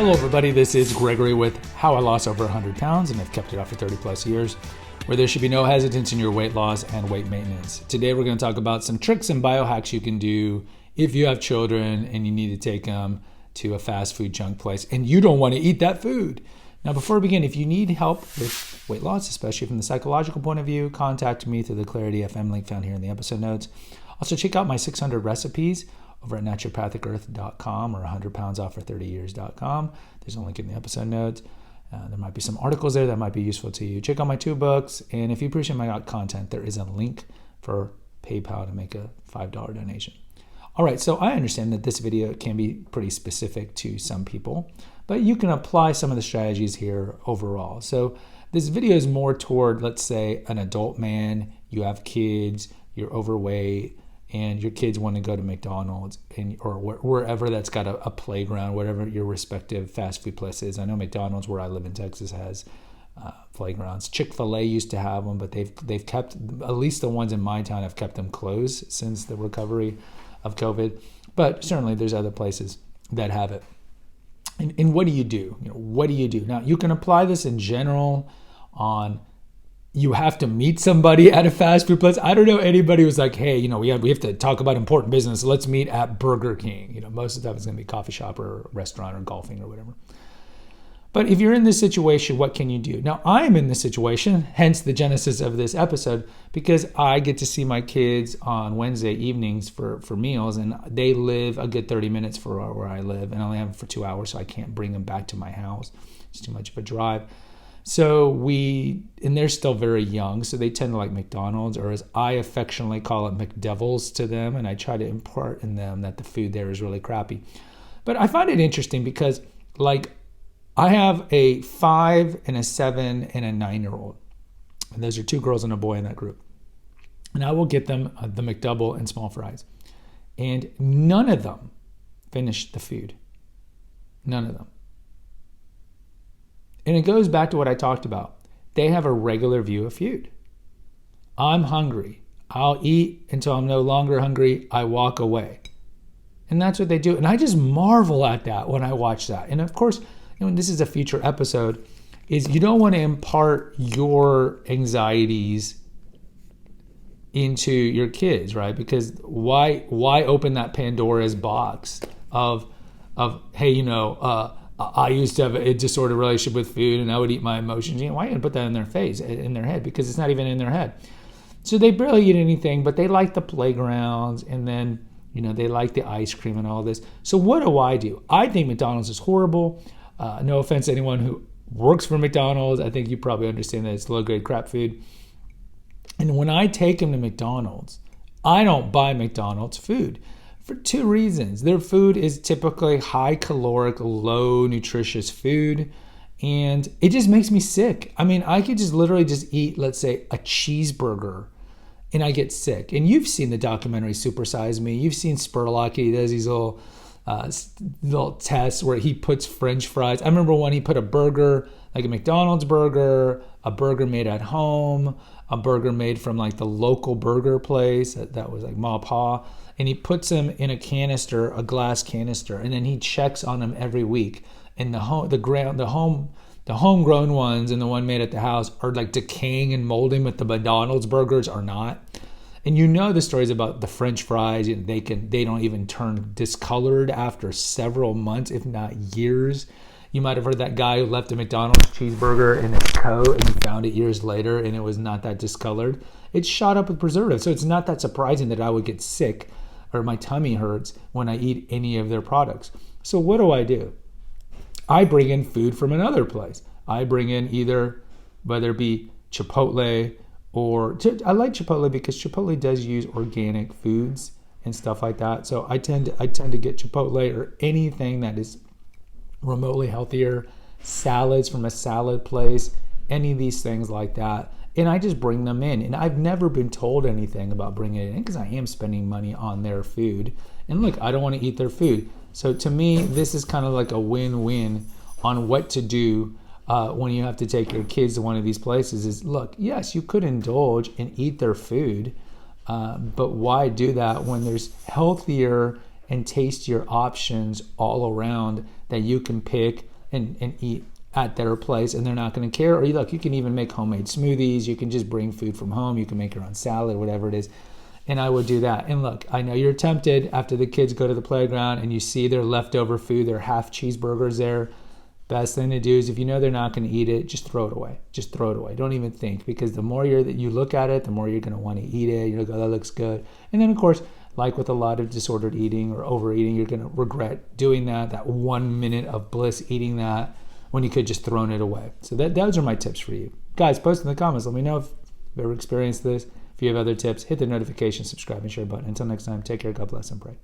Hello everybody, this is Gregory with How I Lost Over 100 Pounds and I've kept it off for 30 plus years, where there should be no hesitance in your weight loss and weight maintenance. Today we're going to talk about some tricks and biohacks you can do if you have children and you need to take them to a fast food junk place and you don't want to eat that food. Now before we begin, if you need help with weight loss, especially from the psychological point of view, contact me through the Clarity FM link found here in the episode notes. Also check out my 600 recipes over at naturopathicearth.com or 100 pounds off for 30 years.com. There's a link in the episode notes. There might be some articles there that might be useful to you. Check out my 2 books. And if you appreciate my content, there is a link for PayPal to make a $5 donation. All right, so I understand that this video can be pretty specific to some people, but you can apply some of the strategies here overall. So this video is more toward, let's say, an adult man, you have kids, you're overweight, and your kids want to go to McDonald's or wherever that's got a playground, whatever your respective fast food place is. I know McDonald's, where I live in Texas, has playgrounds. Chick-fil-A used to have them, but they've kept, at least the ones in my town have kept them closed since the recovery of COVID. But certainly there's other places that have it. And what do you do? What do you do? Now, you can apply this in general on, you have to meet somebody at a fast food place. I don't know anybody who's like, hey, we have to talk about important business. Let's meet at Burger King. Most of the time it's going to be a coffee shop or a restaurant or golfing or whatever. But if you're in this situation, what can you do? Now, I am in this situation, hence the genesis of this episode, because I get to see my kids on Wednesday evenings for meals, and they live a good 30 minutes from where I live, and I only have them for 2 hours, so I can't bring them back to my house. It's too much of a drive. So and they're still very young, so they tend to like McDonald's, or as I affectionately call it, McDevils to them, and I try to impart in them that the food there is really crappy. But I find it interesting because, I have a 5 and a 7 and a 9-year-old, and those are 2 girls and a boy in that group. And I will get them the McDouble and small fries, and none of them finish the food. None of them. And it goes back to what I talked about. They have a regular view of food. I'm hungry. I'll eat until I'm no longer hungry. I walk away. And that's what they do. And I just marvel at that when I watch that. And of course, this is a future episode, is you don't want to impart your anxieties into your kids, right? Because why open that Pandora's box of hey, I used to have a disordered relationship with food and I would eat my emotions. Why are you going to put that in their face, in their head? Because it's not even in their head. So they barely eat anything, but they like the playgrounds, and then, they like the ice cream and all this. So what do? I think McDonald's is horrible. No offense to anyone who works for McDonald's. I think you probably understand that it's low-grade crap food. And when I take them to McDonald's, I don't buy McDonald's food. For 2 reasons. Their food is typically high caloric, low nutritious food, and it just makes me sick. I could literally eat, let's say, a cheeseburger, and I get sick. And you've seen the documentary Super Size Me. You've seen Spurlock. He does these little tests where he puts French fries. I remember when he put a burger, like a McDonald's burger, a burger made at home, a burger made from the local burger place that was like Ma Pa, and he puts them in a canister, a glass canister, and then he checks on them every week. And the homegrown ones and the one made at the house are decaying and molding, but the McDonald's burgers are not. And the stories about the French fries, they don't even turn discolored after several months, if not years. You might have heard that guy who left a McDonald's cheeseburger in his coat and he found it years later and it was not that discolored. It's shot up with preservatives. So it's not that surprising that I would get sick or my tummy hurts when I eat any of their products. So what do? I bring in food from another place. I bring in either, whether it be Chipotle, I like Chipotle because Chipotle does use organic foods and stuff like that. So I tend to get Chipotle or anything that is remotely healthier, salads from a salad place, any of these things like that. And I just bring them in. And I've never been told anything about bringing it in because I am spending money on their food. And look, I don't want to eat their food. So to me, this is kind of like a win-win on what to do when you have to take your kids to one of these places. Is, look, yes, you could indulge and eat their food, but why do that when there's healthier and tastier options all around that you can pick and eat at their place, and they're not going to care. Or look, you can even make homemade smoothies. You can just bring food from home. You can make your own salad, whatever it is. And I would do that. And look, I know you're tempted after the kids go to the playground and you see their leftover food, their half cheeseburgers there. Best thing to do is if you know they're not going to eat it, just throw it away. Just throw it away. Don't even think, because the more you look at it, the more you're going to want to eat it. You're going to go, that looks good. And then, of course, like with a lot of disordered eating or overeating, you're going to regret doing that 1 minute of bliss eating that when you could just thrown it away. So those are my tips for you. Guys, post in the comments. Let me know if you've ever experienced this. If you have other tips, hit the notification, subscribe, and share button. Until next time, take care, God bless, and pray.